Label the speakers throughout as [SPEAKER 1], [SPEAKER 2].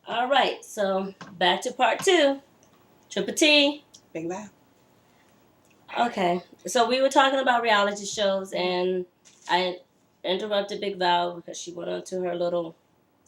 [SPEAKER 1] All right, so back to part two. Triple T.
[SPEAKER 2] Big Val.
[SPEAKER 1] Okay, so we were talking about reality shows, and I interrupted Big Val because she went on to her little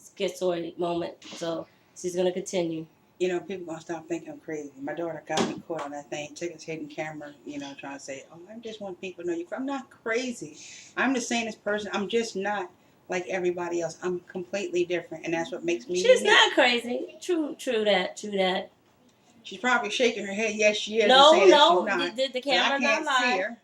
[SPEAKER 1] schizoid moment. So she's gonna continue.
[SPEAKER 2] People gonna stop thinking I'm crazy. My daughter got me caught on that thing, took his hidden camera, trying to say, "Oh, I just want people to know you." I'm not crazy. I'm the sanest person. I'm just not like everybody else. I'm completely different, and that's what makes me
[SPEAKER 1] She's
[SPEAKER 2] unique.
[SPEAKER 1] not crazy. True that.
[SPEAKER 2] She's probably shaking her head. Yes, she is, and
[SPEAKER 1] No,
[SPEAKER 2] saying that she's
[SPEAKER 1] no,
[SPEAKER 2] not.
[SPEAKER 1] the
[SPEAKER 2] But I
[SPEAKER 1] camera not
[SPEAKER 2] can't see
[SPEAKER 1] lie.
[SPEAKER 2] her.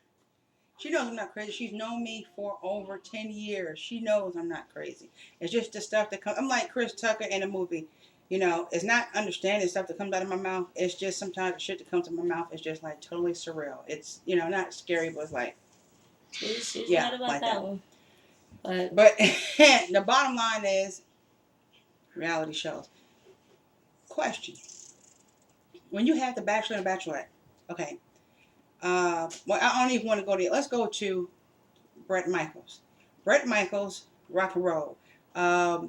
[SPEAKER 2] She knows I'm not crazy. She's known me for over 10 years. She knows I'm not crazy. It's just the stuff that comes. I'm like Chris Tucker in a movie. It's not understanding stuff that comes out of my mouth. It's just sometimes the shit that comes to my mouth is just like totally surreal. It's, not scary, but it's like,
[SPEAKER 1] She's
[SPEAKER 2] yeah,
[SPEAKER 1] right about
[SPEAKER 2] like
[SPEAKER 1] that
[SPEAKER 2] that.
[SPEAKER 1] one.
[SPEAKER 2] But the bottom line is reality shows. Question. When you have The Bachelor and Bachelorette, okay, well, I don't even want to go there. Let's go to Bret Michaels. Bret Michaels, Rock and Roll.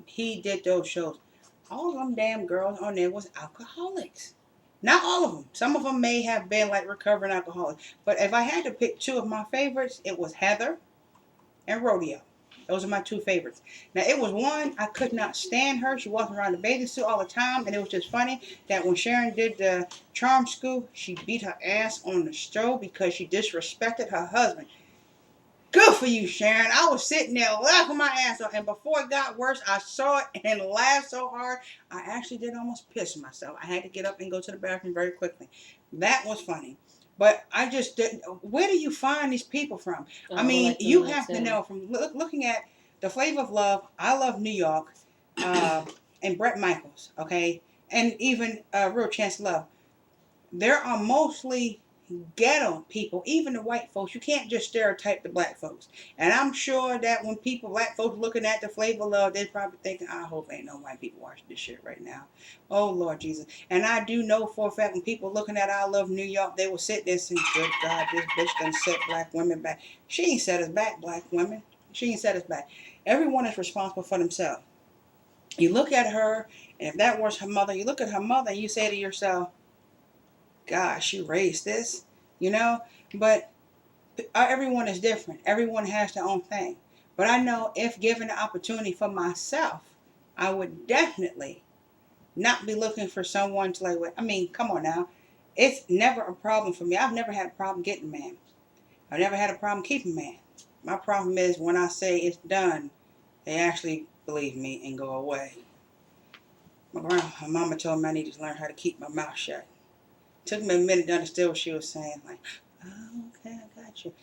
[SPEAKER 2] He did those shows. All of them damn girls on there was alcoholics. Not all of them. Some of them may have been like recovering alcoholics. But if I had to pick two of my favorites, it was Heather and Rodeo. Those are my two favorites. Now, it was one, I could not stand her. She walked around in a bathing suit all the time. And it was just funny that when Sharon did the charm school, she beat her ass on the stove because she disrespected her husband. Good for you, Sharon. I was sitting there laughing my ass off, and before it got worse, I saw it and laughed so hard, I actually did almost piss myself. I had to get up and go to the bathroom very quickly. That was funny. But I just didn't. Where do you find these people from? I mean,
[SPEAKER 1] like
[SPEAKER 2] you have to know from looking at The Flavor of Love, I Love New York, and Bret Michaels, okay? And even Real Chance Love. There are mostly ghetto people, even the white folks. You can't just stereotype the black folks. And I'm sure that when black folks looking at The Flavor of Love, they're probably thinking, I hope ain't no white people watching this shit right now. Oh, Lord Jesus. And I do know for a fact when people looking at I Love New York, they will sit there and say, good God, this bitch done set black women back. She ain't set us back, black women. She ain't set us back. Everyone is responsible for themselves. You look at her, and if that was her mother, you look at her mother and you say to yourself, gosh, she raised this, but everyone is different. Everyone has their own thing. But I know if given the opportunity for myself, I would definitely not be looking for someone to lay with. I mean, come on now. It's never a problem for me. I've never had a problem getting a man. I've never had a problem keeping a man. My problem is when I say it's done, they actually believe me and go away. My mama told me I needed to learn how to keep my mouth shut. Took me a minute to understand what she was saying. Like, oh, okay, I got you.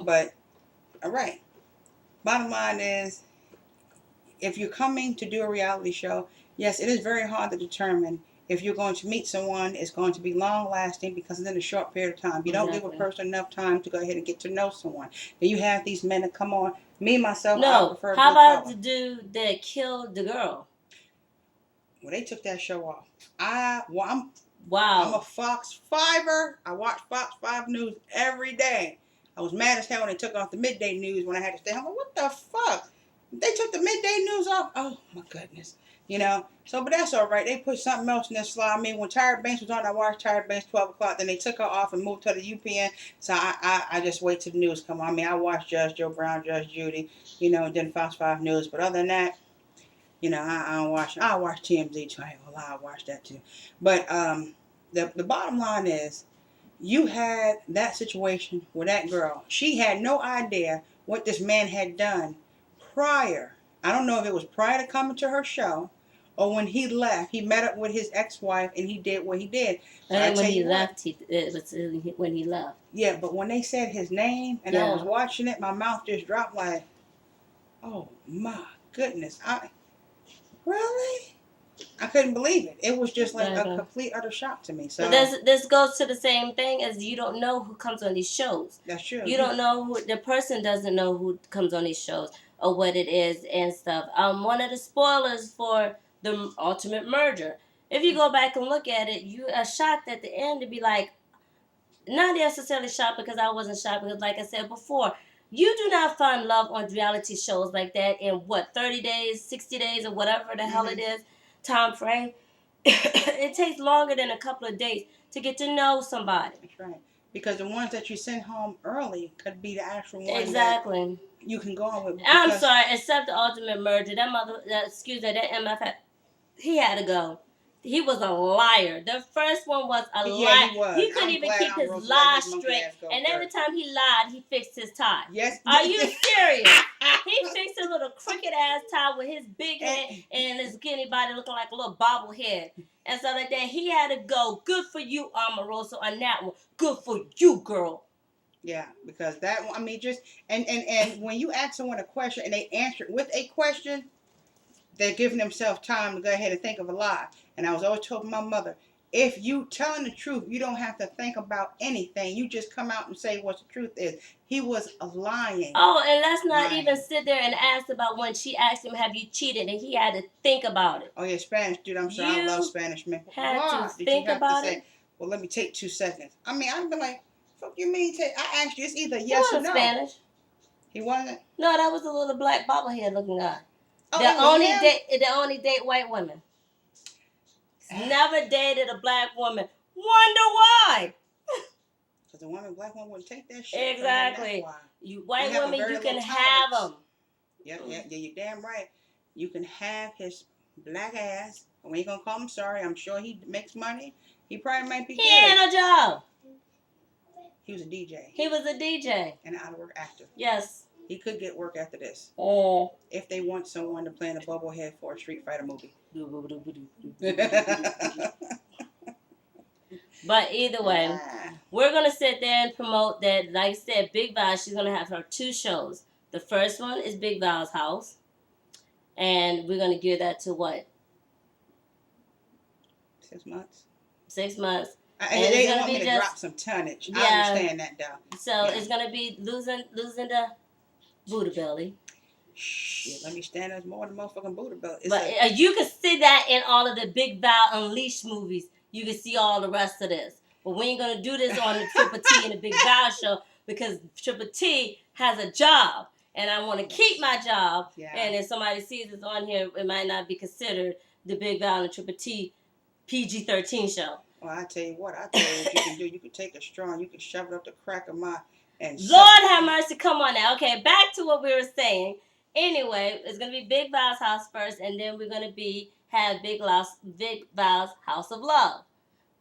[SPEAKER 2] But, all right. Bottom line is, if you're coming to do a reality show, yes, it is very hard to determine if you're going to meet someone. It's going to be long lasting because it's in a short period of time. You don't give a person enough time to go ahead and get to know someone. Then you have these men that come on. Me, myself, I prefer
[SPEAKER 1] how
[SPEAKER 2] blue
[SPEAKER 1] about
[SPEAKER 2] collar.
[SPEAKER 1] the dude that killed the girl?
[SPEAKER 2] Well, they took that show off. I'm
[SPEAKER 1] Wow.
[SPEAKER 2] a Fox Fiver. I watch Fox 5 News every day. I was mad as hell when they took off the midday news when I had to stay home. Like, what the fuck? They took the midday news off? Oh, my goodness. So, but that's all right. They put something else in this slot. I mean, when Tyra Banks was on, I watched Tyra Banks 12 o'clock. Then they took her off and moved to the UPN. So I just wait till the news come on. I mean, I watched Judge Joe Brown, Judge Judy, and then Fox 5 News. But other than that, I don't watch. I watch TMZ too. I ain't gonna lie, I watch that too. But the bottom line is, you had that situation with that girl. She had no idea what this man had done prior. I don't know if it was prior to coming to her show or when he left. He met up with his ex-wife and he did what he did.
[SPEAKER 1] But and when he left, it was when he left.
[SPEAKER 2] Yeah, but when they said his name and I was watching it, my mouth just dropped like, oh my goodness. Really? I couldn't believe it. It was just like a complete utter shock to me. So
[SPEAKER 1] but this goes to the same thing as you don't know who comes on these shows.
[SPEAKER 2] That's true.
[SPEAKER 1] You don't know who the person doesn't know who comes on these shows or what it is and stuff. One of the spoilers for the Ultimate Merger. If you go back and look at it, you are shocked at the end to be like, not necessarily shocked because I wasn't shocked because, like I said before, you do not find love on reality shows like that in 30 days, 60 days, or whatever the hell it is. time frame, it takes longer than a couple of days to get to know somebody.
[SPEAKER 2] That's right. Because the ones that you send home early could be the actual one
[SPEAKER 1] Exactly.
[SPEAKER 2] that you can go on with.
[SPEAKER 1] I'm sorry, except the ultimate merger. That MF, he had to go. He was a liar. The first one was a
[SPEAKER 2] Yeah,
[SPEAKER 1] lie.
[SPEAKER 2] he was.
[SPEAKER 1] He couldn't
[SPEAKER 2] I'm
[SPEAKER 1] even
[SPEAKER 2] glad
[SPEAKER 1] keep
[SPEAKER 2] I'm
[SPEAKER 1] his
[SPEAKER 2] Rosa
[SPEAKER 1] lies
[SPEAKER 2] let his monkey
[SPEAKER 1] straight.
[SPEAKER 2] ass go
[SPEAKER 1] And every
[SPEAKER 2] first.
[SPEAKER 1] time he lied, he fixed his tie.
[SPEAKER 2] Yes.
[SPEAKER 1] Are you serious? He fixed his little crooked ass tie with his big head and his skinny body looking like a little bobblehead. And so like that, he had to go. Good for you, Omarosa, on that one. Good for you, girl.
[SPEAKER 2] Yeah, because that one, I mean, just and when you ask someone a question and they answer it with a question, they're giving themselves time to go ahead and think of a lie. And I was always told my mother, if you telling the truth, you don't have to think about anything. You just come out and say what the truth is. He was lying.
[SPEAKER 1] Oh, and let's not
[SPEAKER 2] Lying.
[SPEAKER 1] even sit there and ask about when she asked him, "Have you cheated?" and he had to think about it.
[SPEAKER 2] Oh yeah, Spanish, dude. I'm sorry, I
[SPEAKER 1] You
[SPEAKER 2] love Spanish, man.
[SPEAKER 1] had
[SPEAKER 2] Why
[SPEAKER 1] to
[SPEAKER 2] did
[SPEAKER 1] think
[SPEAKER 2] you have
[SPEAKER 1] about
[SPEAKER 2] to say,
[SPEAKER 1] it.
[SPEAKER 2] well, let me take 2 seconds? I mean, I'd be like, fuck you mean? I asked you, it's either
[SPEAKER 1] He
[SPEAKER 2] yes or
[SPEAKER 1] wasn't
[SPEAKER 2] no.
[SPEAKER 1] Spanish.
[SPEAKER 2] He wasn't?
[SPEAKER 1] No, that was a little black bobblehead looking guy.
[SPEAKER 2] Oh,
[SPEAKER 1] The
[SPEAKER 2] it was him?
[SPEAKER 1] only date white women. Never dated a black woman. Wonder why?
[SPEAKER 2] Because the woman, black woman wouldn't take that shit.
[SPEAKER 1] Exactly.
[SPEAKER 2] That's why.
[SPEAKER 1] You white
[SPEAKER 2] We have a
[SPEAKER 1] women,
[SPEAKER 2] very
[SPEAKER 1] you can
[SPEAKER 2] low
[SPEAKER 1] have
[SPEAKER 2] tolerance.
[SPEAKER 1] them.
[SPEAKER 2] Yeah, you're damn right. You can have his black ass. We ain't gonna call him sorry. I'm sure he makes money. He probably might be
[SPEAKER 1] He
[SPEAKER 2] good.
[SPEAKER 1] ain't no job.
[SPEAKER 2] He was a DJ.
[SPEAKER 1] He was a DJ.
[SPEAKER 2] And an out-of-work actor.
[SPEAKER 1] Yes.
[SPEAKER 2] He could get work after this.
[SPEAKER 1] Oh.
[SPEAKER 2] If they want someone to play in a bubblehead for a Street Fighter movie.
[SPEAKER 1] But either way, we're going to sit there and promote that, like I said, Big Val, she's going to have her 2 shows. The first one is Big Val's house. And we're going to gear that to what?
[SPEAKER 2] 6 months.
[SPEAKER 1] 6 months.
[SPEAKER 2] They want me to drop some tonnage. Yeah. I understand that, though.
[SPEAKER 1] So it's going to be losing the Buddha belly.
[SPEAKER 2] Shit, let me stand as more than motherfucking Buddha belly.
[SPEAKER 1] But you can see that in all of the Big Val Unleashed movies. You can see all the rest of this. But we ain't going to do this on the Triple T and the Big Val show because Triple T has a job. And I want to keep my job. Yeah. And if somebody sees this on here, it might not be considered the Big Val and Triple T PG-13 show.
[SPEAKER 2] Well, I tell you what you can do. You can take a straw and you can shove it up the crack of my... And
[SPEAKER 1] Lord have mercy. Come on now. Okay, back to what we were saying. Anyway, it's going to be Big Val's house first, and then we're going to have Big Val's House of Love.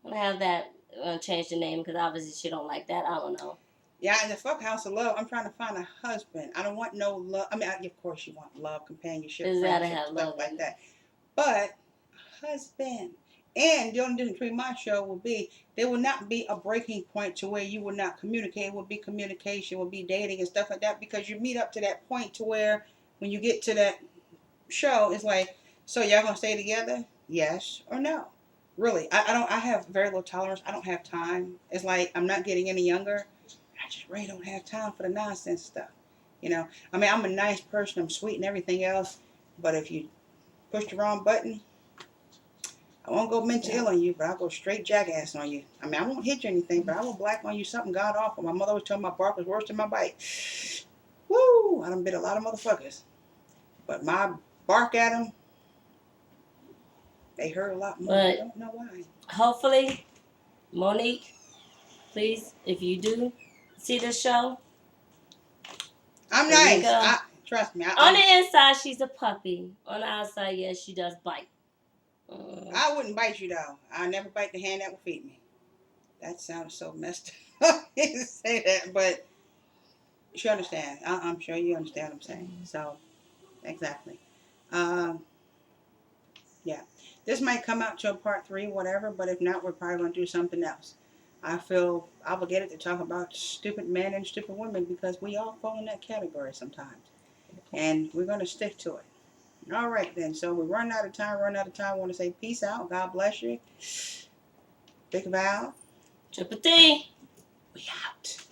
[SPEAKER 1] I'm going to have that change the name because obviously she don't like that. I don't know.
[SPEAKER 2] Yeah, and the fuck House of Love, I'm trying to find a husband. I don't want no love. I mean, of course you want love, companionship, friendship, stuff like that. But a husband. And the only difference between my show will be there will not be a breaking point to where you will not communicate. It will be communication, will be dating and stuff like that because you meet up to that point to where when you get to that show, it's like, so y'all gonna stay together? Yes or no? Really, I have very low tolerance. I don't have time. It's like I'm not getting any younger. I just really don't have time for the nonsense stuff. You know, I mean, I'm a nice person. I'm sweet and everything else. But if you push the wrong button, I won't go mental ill on you, but I'll go straight jackass on you. I mean, I won't hit you or anything, but I will black on you something god awful. My mother always told me my bark was worse than my bite. Woo! I done bit a lot of motherfuckers. But my bark at them, they hurt a lot more. I don't know why.
[SPEAKER 1] Hopefully, Monique, please, if you do see this show.
[SPEAKER 2] I'm nice. Trust me.
[SPEAKER 1] On the inside, she's a puppy. On the outside, yes, she does bite.
[SPEAKER 2] I wouldn't bite you, though. I never bite the hand that will feed me. That sounded so messed up to say that, but you understand. I'm sure you understand what I'm saying. So, exactly. Yeah. This might come out to a part 3, whatever, but if not, we're probably going to do something else. I feel obligated to talk about stupid men and stupid women because we all fall in that category sometimes. And we're going to stick to it. All right, then. So we run out of time. I want to say peace out. God bless you. Big Val.
[SPEAKER 1] Triple T.
[SPEAKER 2] We out.